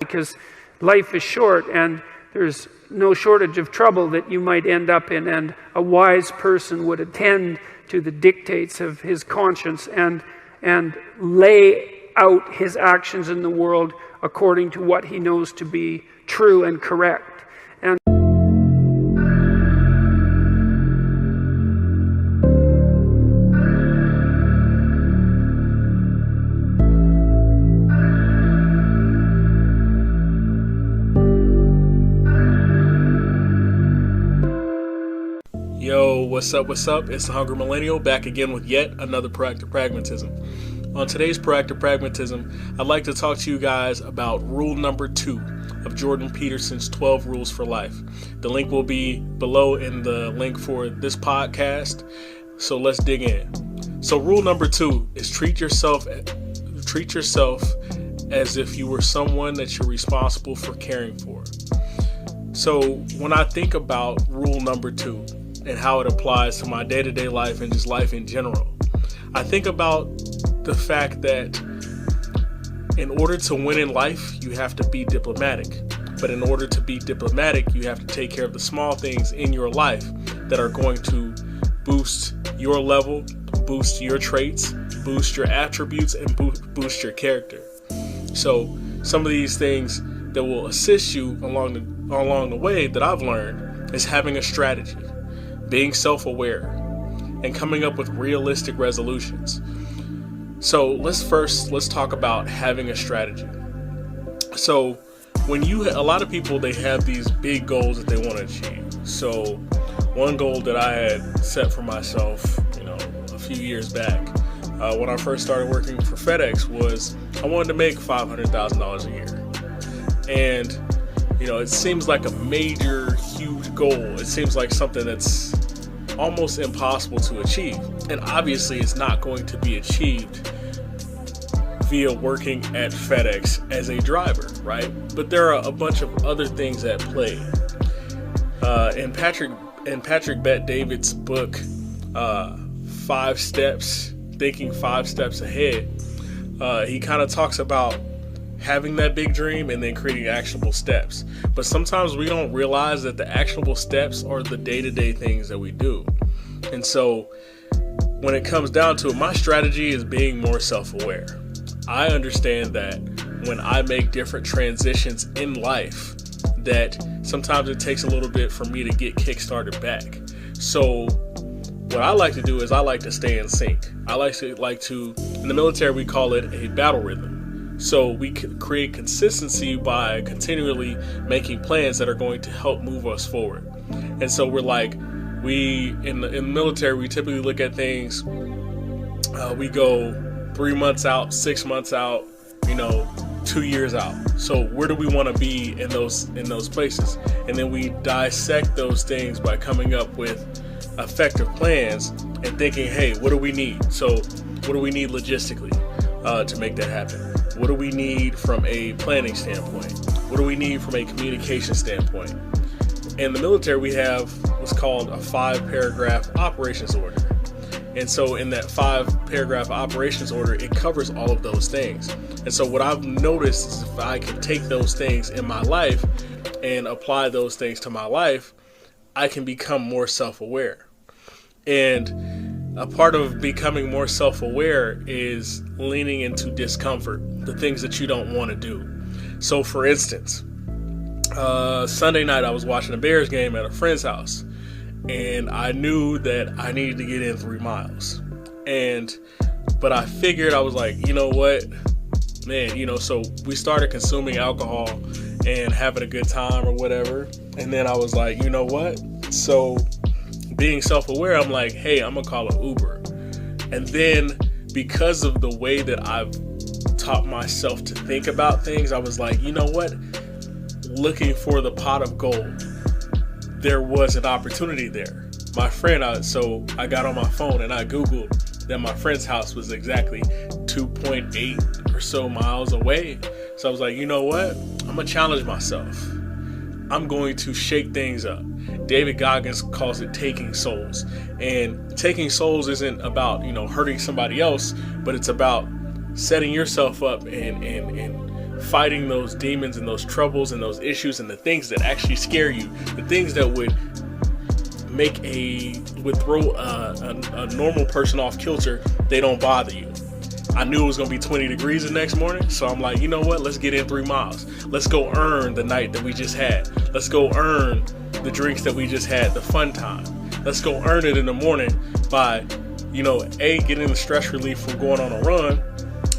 because life is short and there's no shortage of trouble that you might end up in, and a wise person would attend to the dictates of his conscience and lay out his actions in the world according to what he knows to be true and correct. And Yo, what's up? It's the Hungry Millennial back again with yet another Proactive Pragmatism. On today's Proactive Pragmatism, I'd like to talk to you guys about rule number 2 of Jordan Peterson's 12 Rules for Life. The link will be below in the link for this podcast, so let's dig in. So rule number 2 is treat yourself as if you were someone that you're responsible for caring for. So when I think about rule number 2 and how it applies to my day-to-day life and just life in general, I think about the fact that in order to win in life, you have to be diplomatic. But in order to be diplomatic, you have to take care of the small things in your life that are going to boost your level, boost your traits, boost your attributes, and boost your character. So some of these things that will assist you along the way that I've learned is having a strategy, being self-aware, and coming up with realistic resolutions. So let's talk about having a strategy. So a lot of people, they have these big goals that they want to achieve. So one goal that I had set for myself, a few years back, when I first started working for FedEx, was I wanted to make $500,000 a year. And it seems like a major, huge goal. It seems like something that's almost impossible to achieve. And obviously it's not going to be achieved via working at FedEx as a driver, right? But there are a bunch of other things at play. In Patrick Bet-David's book, 5 Steps, Thinking 5 Steps Ahead, he kind of talks about having that big dream and then creating actionable steps. But sometimes we don't realize that the actionable steps are the day-to-day things that we do. And so when it comes down to it, my strategy is being more self-aware. I understand that when I make different transitions in life, that sometimes it takes a little bit for me to get kick-started back. So what I like to do is I like to stay in sync. I like to, in the military, we call it a battle rhythm. So we can create consistency by continually making plans that are going to help move us forward. And so we're like, in the military, we typically look at things, we go 3 months out, 6 months out, 2 years out. So where do we want to be in those places? And then we dissect those things by coming up with effective plans and thinking, hey, what do we need? So what do we need logistically to make that happen? What do we need from a planning standpoint? What do we need from a communication standpoint? In the military, we have what's called a 5-paragraph operations order. And so in that 5-paragraph operations order, it covers all of those things. And so what I've noticed is if I can take those things in my life and apply those things to my life, I can become more self-aware. And a part of becoming more self-aware is leaning into discomfort, the things that you don't want to do. So for instance, Sunday night I was watching a Bears game at a friend's house, and I knew that I needed to get in 3 miles. But I figured, I was like, you know what, man, so we started consuming alcohol and having a good time or whatever. And then I was like, you know what? So being self-aware, I'm like, hey, I'm gonna call an Uber. And then because of the way that I've taught myself to think about things, I was like, you know what? Looking for the pot of gold, there was an opportunity there. My friend, so I got on my phone and I Googled that my friend's house was exactly 2.8 or so miles away. So I was like, you know what? I'm gonna challenge myself. I'm going to shake things up. David Goggins calls it taking souls. And taking souls isn't about, hurting somebody else, but it's about setting yourself up and fighting those demons and those troubles and those issues and the things that actually scare you, the things that would throw a normal person off kilter, they don't bother you. I knew it was going to be 20 degrees the next morning, so I'm like, you know what? Let's get in 3 miles. Let's go earn the night that we just had. Let's go earn the drinks that we just had, the fun time. Let's go earn it in the morning by, A, getting the stress relief from going on a run,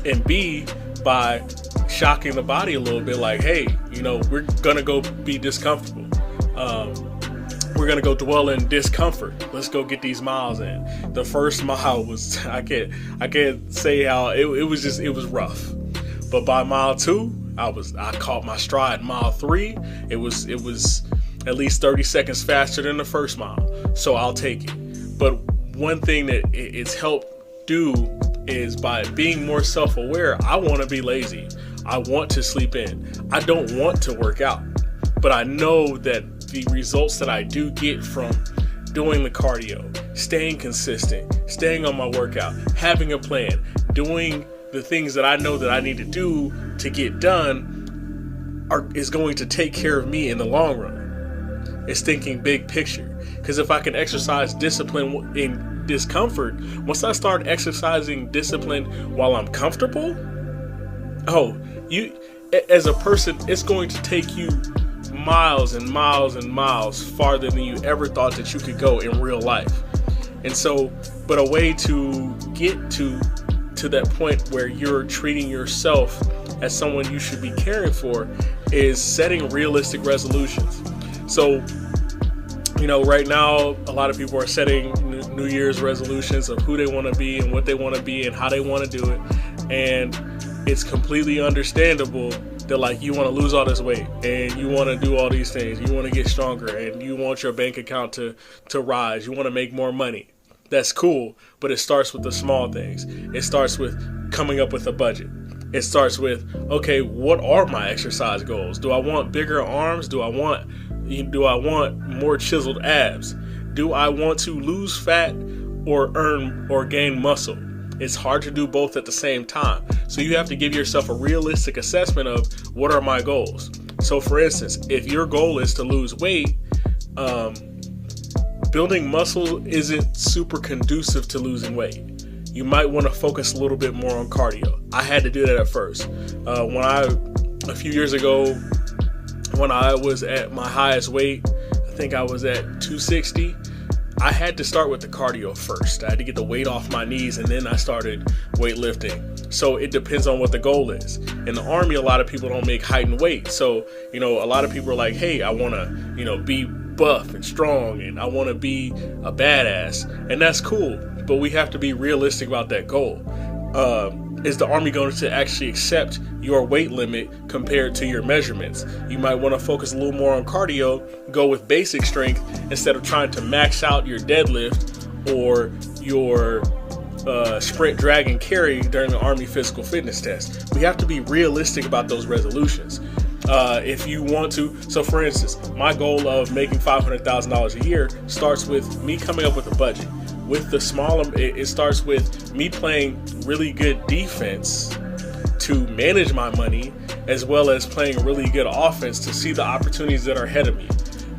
and B, by shocking the body a little bit, like, hey, we're going to go be discomfortable. We're going to go dwell in discomfort. Let's go get these miles in. The first mile was, I can't say how, it was rough. But by mile 2, I caught my stride. Mile 3, it was at least 30 seconds faster than the first mile. So I'll take it. But one thing that it's helped do is by being more self-aware, I want to be lazy. I want to sleep in. I don't want to work out. But I know that the results that I do get from doing the cardio, staying consistent, staying on my workout, having a plan, doing the things that I know that I need to do to get done is going to take care of me in the long run. It's thinking big picture. Because if I can exercise discipline in discomfort, once I start exercising discipline while I'm comfortable, as a person, it's going to take you miles and miles and miles farther than you ever thought that you could go in real life. And so, but a way to get to that point where you're treating yourself as someone you should be caring for is setting realistic resolutions. So, right now, a lot of people are setting New Year's resolutions of who they want to be and what they want to be and how they want to do it. And it's completely understandable that, like, you want to lose all this weight and you want to do all these things. You want to get stronger and you want your bank account to rise. You want to make more money. That's cool, but it starts with the small things. It starts with coming up with a budget. It starts with, okay, what are my exercise goals? Do I want bigger arms? Do I want more chiseled abs? Do I want to lose fat or earn or gain muscle? It's hard to do both at the same time. So you have to give yourself a realistic assessment of what are my goals. So for instance, if your goal is to lose weight, building muscle isn't super conducive to losing weight. You might want to focus a little bit more on cardio. I had to do that at first. A few years ago, when I was at my highest weight, I think I was at 260. I had to start with the cardio first. I had to get the weight off my knees, and then I started weightlifting. So it depends on what the goal is. In the Army, a lot of people don't make height and weight. So, a lot of people are like, hey, I want to, be buff and strong, and I want to be a badass. And that's cool, but we have to be realistic about that goal. Is the Army going to actually accept your weight limit compared to your measurements? You might want to focus a little more on cardio, go with basic strength instead of trying to max out your deadlift or your sprint, drag, and carry during the Army physical fitness test. We have to be realistic about those resolutions. If you want to, so for instance, my goal of making $500,000 a year starts with me coming up with a budget. With the it starts with me playing really good defense to manage my money, as well as playing really good offense to see the opportunities that are ahead of me.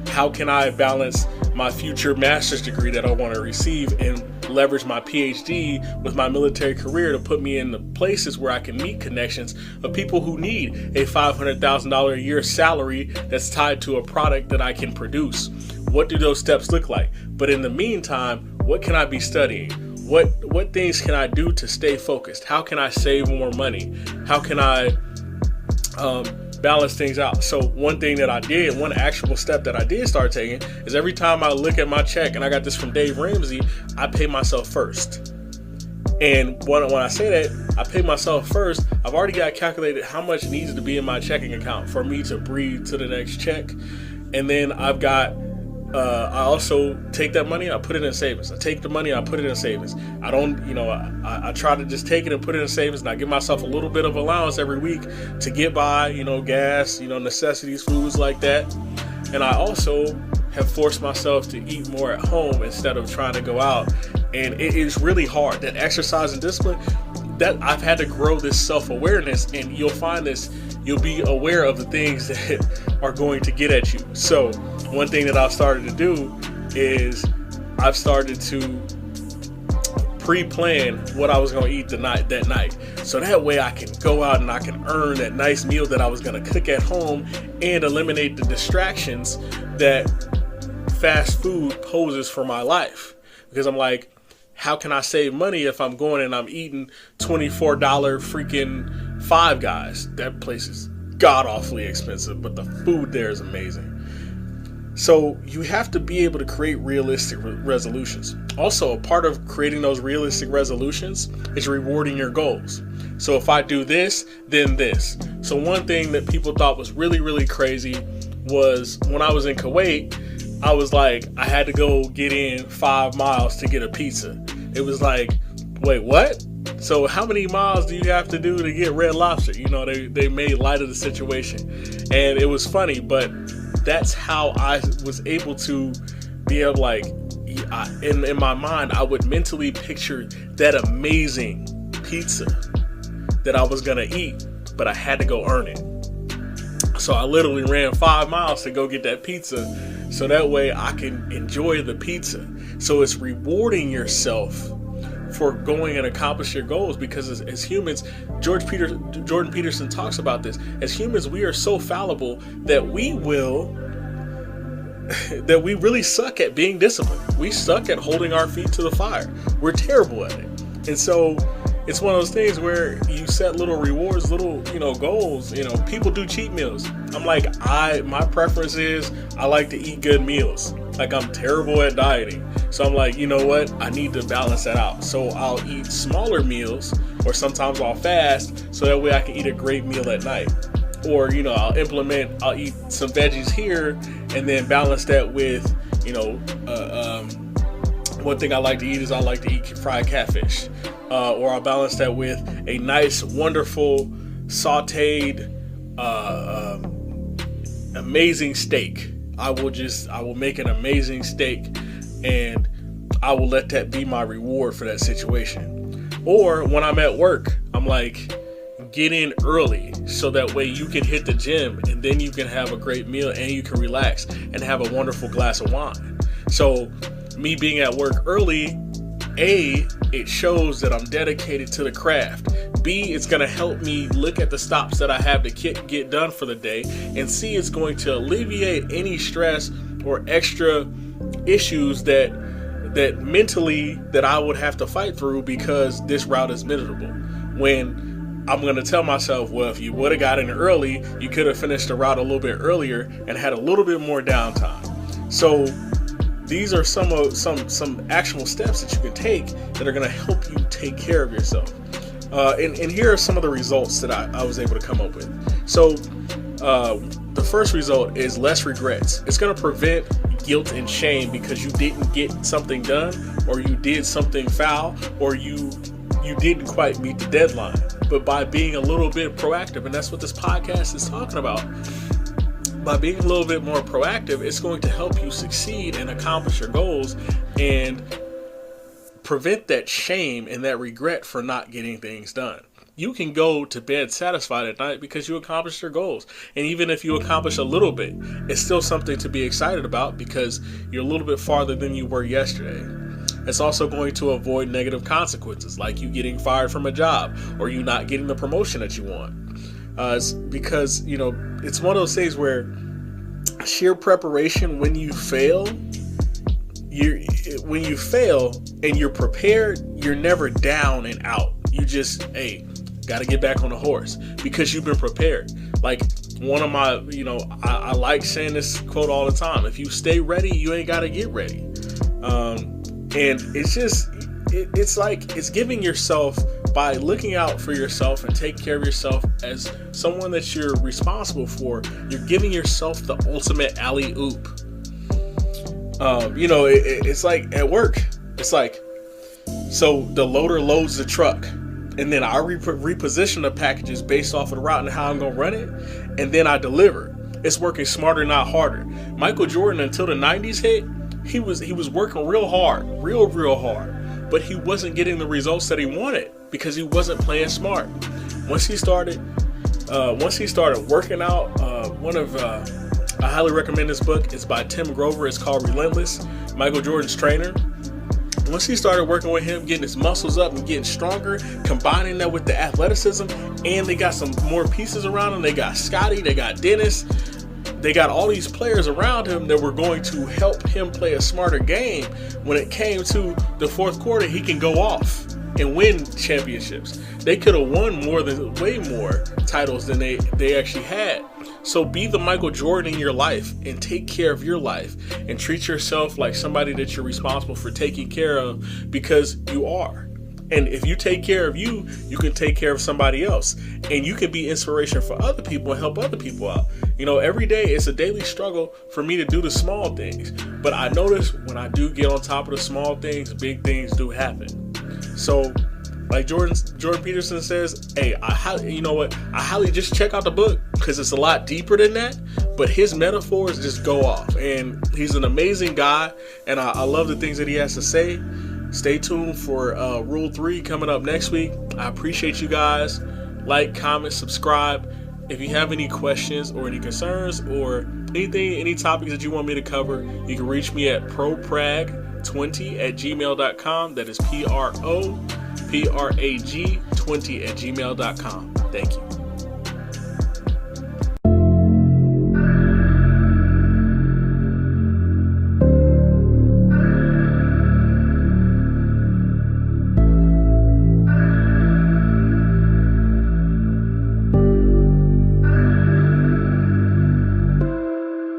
How can I balance my future master's degree that I want to receive and leverage my PhD with my military career to put me in the places where I can meet connections of people who need a $500,000 a year salary that's tied to a product that I can produce? What do those steps look like? But in the meantime, what can I be studying? What things can I do to stay focused? How can I save more money? How can I balance things out? So one thing that I did, one actionable step that I did start taking is every time I look at my check, and I got this from Dave Ramsey, I pay myself first. And when I say that, I pay myself first, I've already got calculated how much needs to be in my checking account for me to breathe to the next check. And then I've got I also take that money, I put it in savings. I take the money, I put it in savings. I don't, I try to just take it and put it in savings, and I give myself a little bit of allowance every week to get by, gas, necessities, foods like that. And I also have forced myself to eat more at home instead of trying to go out. And it is really hard. That exercise and discipline, that I've had to grow this self-awareness, and you'll find this, you'll be aware of the things that are going to get at you. So one thing that I've started to do is I've started to pre-plan what I was going to eat that night. So that way I can go out and I can earn that nice meal that I was going to cook at home and eliminate the distractions that fast food poses for my life. Because I'm like, how can I save money if I'm going and I'm eating $24 freaking Five Guys? That place is god awfully expensive, but the food there is amazing. So you have to be able to create realistic resolutions. Also, a part of creating those realistic resolutions is rewarding your goals. So if I do this, then this. So one thing that people thought was really, really crazy was when I was in Kuwait, I was like, I had to go get in 5 miles to get a pizza. It was like, wait, what? So how many miles do you have to do to get Red Lobster? You know, they made light of the situation. And it was funny, but that's how I was able to be able, like, in my mind, I would mentally picture that amazing pizza that I was going to eat, but I had to go earn it. So I literally ran 5 miles to go get that pizza so that way I can enjoy the pizza. So it's rewarding yourself for going and accomplish your goals, because as humans, Jordan Peterson talks about this. As humans, we are so fallible that we really suck at being disciplined. We suck at holding our feet to the fire. We're terrible at it. And so it's one of those things where you set little rewards, little, goals. People do cheat meals. I'm like, my preference is I like to eat good meals. Like, I'm terrible at dieting. So I'm like, you know what? I need to balance that out. So I'll eat smaller meals, or sometimes I'll fast, so that way I can eat a great meal at night. Or, I'll eat some veggies here and then balance that with, one thing I like to eat is I like to eat fried catfish. Or I'll balance that with a nice, wonderful, sauteed, amazing steak. I will make an amazing steak, and I will let that be my reward for that situation. Or when I'm at work, I'm like, get in early so that way you can hit the gym, and then you can have a great meal and you can relax and have a wonderful glass of wine. So me being at work early, A, it shows that I'm dedicated to the craft. B, it's going to help me look at the stops that I have to get done for the day. And C, it's going to alleviate any stress or extra issues that mentally that I would have to fight through because this route is miserable. When I'm going to tell myself, well, if you would have got in early, you could have finished the route a little bit earlier and had a little bit more downtime. So these are some actual steps that you can take that are going to help you take care of yourself. And here are some of the results that I was able to come up with. So the first result is less regrets. It's going to prevent guilt and shame because you didn't get something done, or you did something foul, or you didn't quite meet the deadline. But by being a little bit proactive, and that's what this podcast is talking about, by being a little bit more proactive, it's going to help you succeed and accomplish your goals and prevent that shame and that regret for not getting things done. You can go to bed satisfied at night because you accomplished your goals. And even if you accomplish a little bit, it's still something to be excited about because you're a little bit farther than you were yesterday. It's also going to avoid negative consequences, like you getting fired from a job or you not getting the promotion that you want. Because, it's one of those things where sheer preparation, when you fail and you're prepared, you're never down and out. You just, got to get back on the horse because you've been prepared. Like one of my, I like saying this quote all the time. If you stay ready, you ain't got to get ready. And it's just, it's giving yourself, by looking out for yourself and taking care of yourself as someone that you're responsible for, you're giving yourself the ultimate alley-oop. It's like at work, it's like, so the loader loads the truck, and then I reposition the packages based off of the route and how I'm going to run it, and then I deliver. It's working smarter, not harder. Michael Jordan, until the 90s hit, he was working real hard, real hard, but he wasn't getting the results that he wanted because he wasn't playing smart. Once he started Once he started working out, I highly recommend this book. It's by Tim Grover. It's called Relentless, Michael Jordan's trainer. Once he started working with him, getting his muscles up and getting stronger, combining that with the athleticism, and they got some more pieces around him. They got Scotty, they got Dennis, they got all these players around him that were going to help him play a smarter game. When it came to the fourth quarter, he can go off and win championships. They could have won way more titles than they actually had. So be the Michael Jordan in your life and take care of your life and treat yourself like somebody that you're responsible for taking care of, because you are. And if you take care of you, you can take care of somebody else, and you can be inspiration for other people and help other people out. You know, every day it's a daily struggle for me to do the small things, but I notice when I do get on top of the small things, big things do happen. So like Jordan Peterson says, hey, I highly just check out the book, because it's a lot deeper than that, but his metaphors just go off, and he's an amazing guy, and I love the things that he has to say. Stay tuned for Rule 3 coming up next week. I appreciate you guys. Like, comment, subscribe. If you have any questions or any concerns or any topics that you want me to cover, you can reach me at PROACTIVE20@gmail.com. That is PROAG20@gmail.com. Thank you.